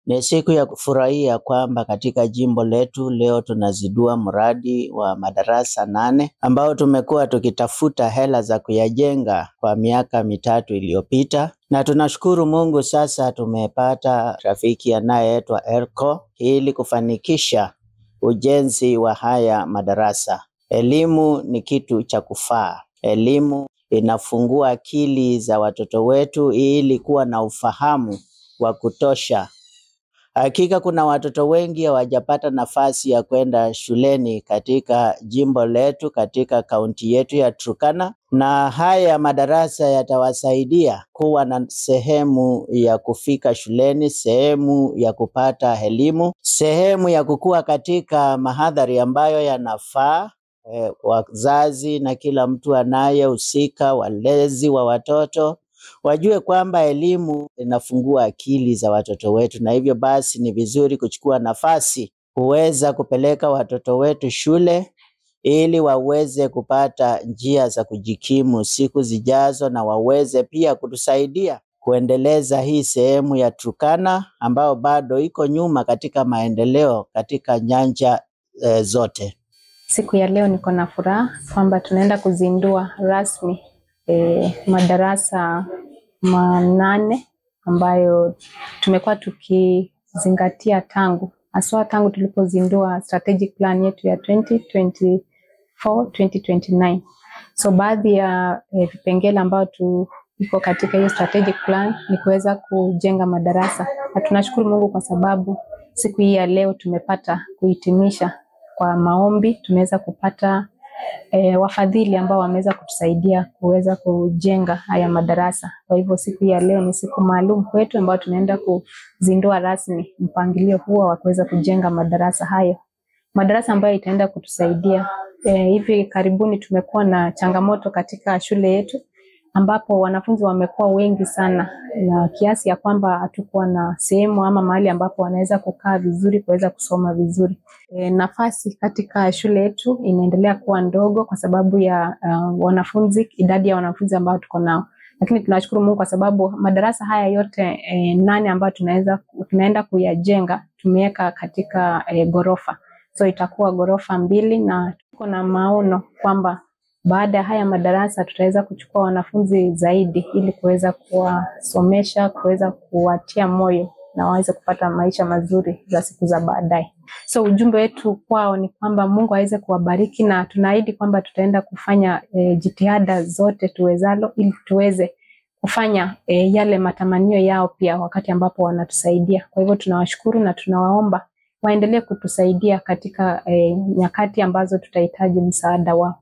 Ni siku ya kufurahia kwamba katika jimbo letu leo tunazindua mradi wa madarasa 8 ambao tumekuwa tukitafuta hela za kuyajenga kwa miaka 3 iliyopita, na tunashukuru Mungu sasa tumepata rafiki anayeitwa Elco ili kufanikisha ujenzi wa haya madarasa. Elimu ni kitu cha kufaa. Elimu inafungua akili za watoto wetu ili kuwa na ufahamu wa kutosha. Hakika kuna watoto wengi hawajapata nafasi ya kwenda shuleni katika jimbo letu, katika kaunti yetu ya Turkana, na haya madarasa yatawasaidia kuwa na sehemu ya kufika shuleni, sehemu ya kupata elimu, sehemu ya kukua katika mahadhari ambayo yanafaa. Wazazi na kila mtu anayehusika, walezi wa watoto, wajue kwamba elimu inafungua akili za watoto wetu, na hivyo basi ni vizuri kuchukua nafasi kuweza kupeleka watoto wetu shule ili waweze kupata njia za kujikimu siku zijazo, na waweze pia kutusaidia kuendeleza hii sehemu ya Turkana ambao bado iko nyuma katika maendeleo katika nyanja zote. Siku ya leo niko na furaha kwamba tunaenda kuzindua rasmi madarasa 8 ambayo tumekuwa tukizingatia tangu tulipozindua strategic plan yetu ya 2024-2029. So baadhi ya vipengele ambao iko katika hiyo strategic plan ni kuweza kujenga madarasa. Na tunashukuru Mungu kwa sababu siku hii ya leo tumepata kuhitimisha kwa maombi. Tumeweza kupata wafadhili ambao wameweza kutusaidia kuweza kujenga haya madarasa. Kwa hivyo siku ya leo ni siku maalum kwetu ambao tunaenda kuzindua rasmi mpangilio huo wa kuweza kujenga madarasa hayo. Madarasa ambayo itaenda kutusaidia. Hivi karibuni tumekuwa na changamoto katika shule yetu ambapo wanafunzi wamekuwa wengi sana, na kiasi ya kwamba hatukuwa na sehemu ama mahali ambapo wanaweza kukaa vizuri kuweza kusoma vizuri. Nafasi katika shule yetu inaendelea kuwa ndogo kwa sababu ya idadi ya wanafunzi ambao tuko nao. Lakini tunashukuru Mungu kwa sababu madarasa haya yote 8 ambayo tunaenda kuyajenga tumeweka katika ghorofa. So itakuwa ghorofa 2, na tuko na maono kwamba baada ya haya madarasa tutaweza kuchukua wanafunzi zaidi ili kuweza kuwasomesha, kuweza kuwatia moyo na waweze kupata maisha mazuri za siku za baadaye. So ujumbe wetu kwao ni kwamba Mungu aweze kuwabariki, na tunaahidi kwamba tutaenda kufanya jitihada zote tuwezalo ili tuweze kufanya yale matamanio yao pia wakati ambapo wanatusaidia. Kwa hivyo tunawashukuru na tunawaomba waendelee kutusaidia katika nyakati ambazo tutahitaji msaada wao.